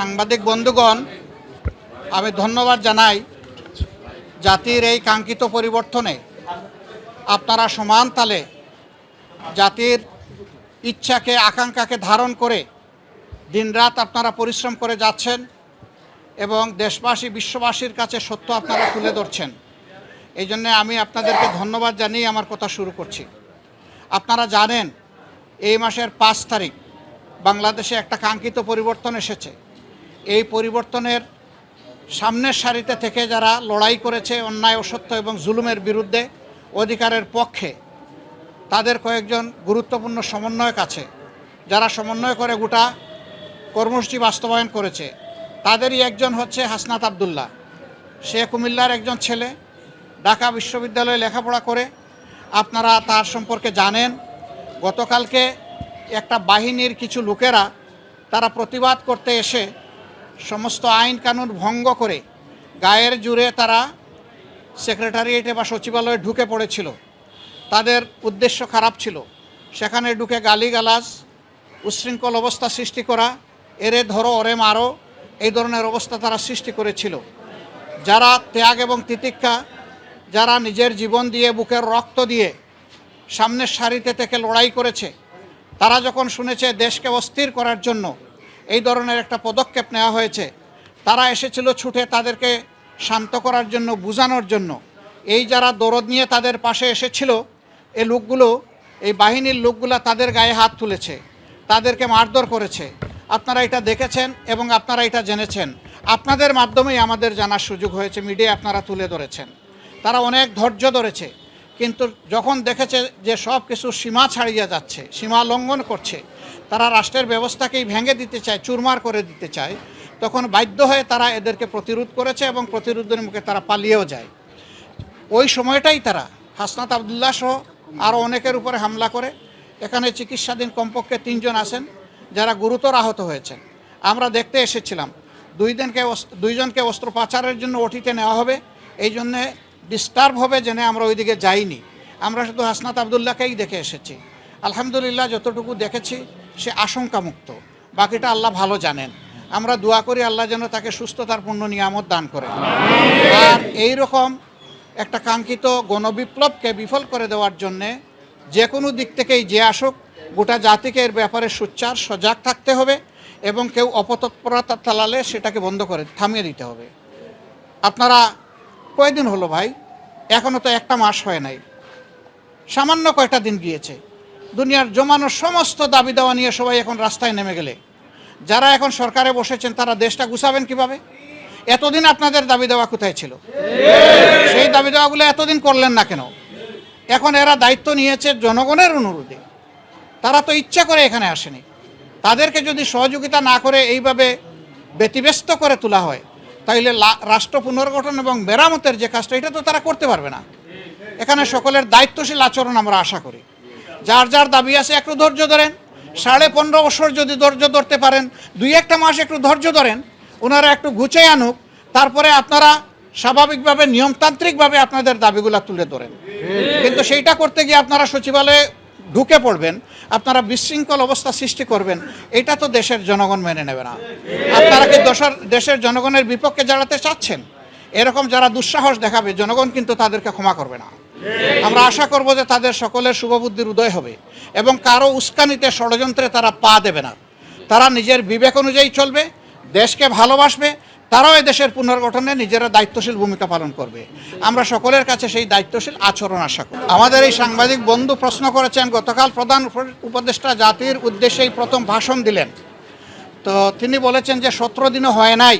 সাংবাদিক বন্ধুগণ, আমি ধন্যবাদ জানাই জাতির এই কাঙ্ক্ষিত পরিবর্তনে আপনারা সমান তালে জাতির ইচ্ছাকে আকাঙ্ক্ষাকে ধারণ করে দিনরাত আপনারা পরিশ্রম করে যাচ্ছেন এবং দেশবাসী বিশ্ববাসীর কাছে সত্য আপনারা তুলে ধরছেন। এই জন্য আমি আপনাদেরকে ধন্যবাদ জানিয়ে আমার কথা শুরু করছি। আপনারা জানেন এই মাসের 5 তারিখ বাংলাদেশে একটা কাঙ্ক্ষিত পরিবর্তন এসেছে। এই পরিবর্তনের সামনের সারিতে থেকে যারা লড়াই করেছে অন্যায় অসত্য এবং জুলুমের বিরুদ্ধে অধিকারের পক্ষে, তাদের কয়েকজন গুরুত্বপূর্ণ সমন্বয়ক আছে যারা সমন্বয় করে গোটা কর্মসূচি বাস্তবায়ন করেছে। তাদেরই একজন হচ্ছে হাসনাত আবদুল্লাহ। সে কুমিল্লার একজন ছেলে, ঢাকা বিশ্ববিদ্যালয়ে লেখাপড়া করে। আপনারা তার সম্পর্কে জানেন। গতকালকে একটা বাহিনীর কিছু লোকেরা তারা প্রতিবাদ করতে এসে সমস্ত আইন কানুন ভঙ্গ করে গায়ের জোরে তারা সেক্রেটারিয়েটে বা সচিবালয়ে ঢুকে পড়েছিল। তাদের উদ্দেশ্য খারাপ ছিল। সেখানে ঢুকে গালিগালাজ, উচ্ছৃঙ্খল অবস্থা সৃষ্টি করা, এরে ধরো ওরে মারো, এই ধরনের অবস্থা তারা সৃষ্টি করেছিল। যারা ত্যাগ এবং তিতিক্ষা, যারা নিজের জীবন দিয়ে বুকের রক্ত দিয়ে সামনের সারিতে থেকে লড়াই করেছে, তারা যখন শুনেছে দেশকে অস্থির করার জন্য এই ধরনের একটা পদক্ষেপ নেওয়া হয়েছে, তারা এসেছিল ছুটে তাদেরকে শান্ত করার জন্য, বোঝানোর জন্য। এই যারা দরদ নিয়ে তাদের পাশে এসেছিল, এই লোকগুলো, এই বাহিনীর লোকগুলো তাদের গায়ে হাত তুলেছে, তাদেরকে মারধর করেছে। আপনারা এটা দেখেছেন এবং আপনারা এটা জেনেছেন। আপনাদের মাধ্যমেই আমাদের জানার সুযোগ হয়েছে, মিডিয়ায় আপনারা তুলে ধরেছেন। তারা অনেক ধৈর্য ধরেছে, কিন্তু যখন দেখেছে যে সব কিছু সীমা ছাড়িয়ে যাচ্ছে, সীমা লঙ্ঘন করছে, তারা রাষ্ট্রের ব্যবস্থাকেই ভেঙে দিতে চায়, চুরমার করে দিতে চায়, তখন বাধ্য হয়ে তারা এদেরকে প্রতিরোধ করেছে এবং প্রতিরোধের মুখে তারা পালিয়েও যায়। ওই সময়টাই তারা হাসনাত আবদুল্লাহ সহ আরও অনেকের উপরে হামলা করে। এখানে চিকিৎসাধীন কমপক্ষে 3 জন আছেন যারা গুরুতর আহত হয়েছেন। আমরা দেখতে এসেছিলাম। 2 জনকে অস্ত্রোপচারের জন্য ওটিতে নেওয়া হবে, এই জন্যে ডিস্টার্ব হবে জেনে আমরা ওইদিকে যাইনি। আমরা শুধু হাসনাত আবদুল্লাহকেই দেখে এসেছি। আলহামদুলিল্লাহ, যতটুকু দেখেছি সে আশঙ্কামুক্ত। বাকিটা আল্লাহ ভালো জানেন। আমরা দোয়া করি আল্লাহ যেন তাকে সুস্থতার পূর্ণ নিয়ামত দান করেন। আর এই রকম একটা কাঙ্ক্ষিত গণবিপ্লবকে বিফল করে দেওয়ার জন্যে যে কোনো দিক থেকেই যে আসুক, গোটা জাতিকে এর ব্যাপারে সোচ্চার সজাগ থাকতে হবে এবং কেউ অপতৎপরতা চালালে সেটাকে বন্ধ করে থামিয়ে দিতে হবে। আপনারা কয়দিন হলো ভাই? এখনও তো 1 মাস হয় নাই, সামান্য কয়টা দিন গিয়েছে। দুনিয়ার জমানো সমস্ত দাবি দেওয়া নিয়ে সবাই এখন রাস্তায় নেমে গেলে যারা এখন সরকারে বসেছেন তারা দেশটা গুছাবেন কিভাবে? এতদিন আপনাদের দাবি দেওয়া কোথায় ছিল? সেই দাবি দেওয়াগুলো এতদিন করলেন না কেন? এখন এরা দায়িত্ব নিয়েছে জনগণের অনুরোধে। তারা তো ইচ্ছা করে এখানে আসেনি। তাদেরকে যদি সহযোগিতা না করে এইভাবে ব্যতিব্যস্ত করে তোলা হয়, তাইলে রাষ্ট্র পুনর্গঠন এবং মেরামতের যে কাজটা, এটা তো তারা করতে পারবে না। এখানে সকলের দায়িত্বশীল আচরণ আমরা আশা করি। যার যার দাবি আছে একটু ধৈর্য ধরেন। 15.5 বছর যদি ধৈর্য ধরতে পারেন, 2-1 মাস একটু ধৈর্য ধরেন, ওনারা একটু গুছিয়ে আনুক, তারপরে আপনারা স্বাভাবিকভাবে নিয়মতান্ত্রিকভাবে আপনাদের দাবিগুলো তুলে ধরেন। কিন্তু সেইটা করতে গিয়ে আপনারা সচিবালয়ে ঢুকে পড়বেন, আপনারা বিশৃঙ্খল অবস্থা সৃষ্টি করবেন, এটা তো দেশের জনগণ মেনে নেবে না। আপনারা কি দেশের জনগণের বিপক্ষে দাঁড়াতে চাচ্ছেন? এরকম যারা দুঃসাহস দেখাবে, জনগণ কিন্তু তাদেরকে ক্ষমা করবে না। আমরা আশা করব যে তাদের সকলের শুভবুদ্ধির উদয় হবে এবং কারো উস্কানিতে, ষড়যন্ত্রে তারা পা দেবে না। তারা নিজের বিবেক অনুযায়ী চলবে, দেশকে ভালোবাসবে, তারাও এই দেশের পুনর্গঠনে নিজেরা দায়িত্বশীল ভূমিকা পালন করবে। আমরা সকলের কাছে সেই দায়িত্বশীল আচরণ আশা করি। আমাদের এই সাংবাদিক বন্ধু প্রশ্ন করেছেন, গতকাল প্রধান উপদেষ্টা জাতির উদ্দেশ্যেই প্রথম ভাষণ দিলেন। তো তিনি বলেছেন যে 17 দিনও হয় নাই,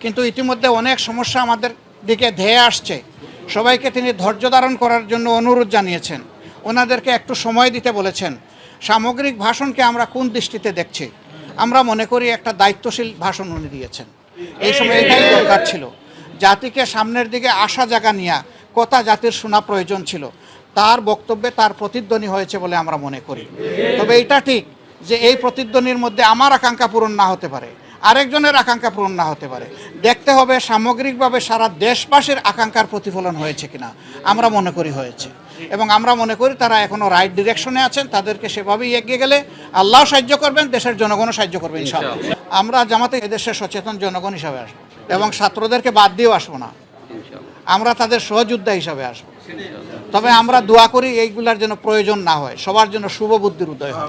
কিন্তু ইতিমধ্যে অনেক সমস্যা আমাদের দিকে ধেয়ে আসছে। সবাইকে তিনি ধৈর্য ধারণ করার জন্য অনুরোধ জানিয়েছেন, ওনাদেরকে একটু সময় দিতে বলেছেন। সামগ্রিক ভাষণকে আমরা কোন দৃষ্টিতে দেখছি? আমরা মনে করি একটা দায়িত্বশীল ভাষণ উনি দিয়েছেন। এই সময় এটাই দরকার ছিল। জাতিকে সামনের দিকে আসা জায়গা নিয়ে কথা জাতির শোনা প্রয়োজন ছিল। তার বক্তব্যে তার প্রতিধ্বনি হয়েছে বলে আমরা মনে করি। তবে এটা ঠিক যে এই প্রতিধ্বনির মধ্যে আমার আকাঙ্ক্ষা পূরণ না হতে পারে, আরেকজনের আকাঙ্ক্ষা পূরণ না হতে পারে। দেখতে হবে সামগ্রিকভাবে সারা দেশবাসীর আকাঙ্ক্ষার প্রতিফলন হয়েছে কিনা। আমরা মনে করি হয়েছে। এবং আমরা মনে করি তারা এখনও রাইট ডিরেকশনে আছেন। তাদেরকে সেভাবেই এগিয়ে গেলে আল্লাহ সাহায্য করবেন, দেশের জনগণও সাহায্য করবে ইনশাআল্লাহ। আমরা জামাতে এদেশের সচেতন জনগণ হিসাবে আসবো এবং ছাত্রদেরকে বাদ দিয়েও আসবো না, আমরা তাদের সহযোদ্ধা হিসাবে আসবো। তবে আমরা দোয়া করি এইগুলার জন্য প্রয়োজন না হয়, সবার জন্য শুভ বুদ্ধির উদয় হয়।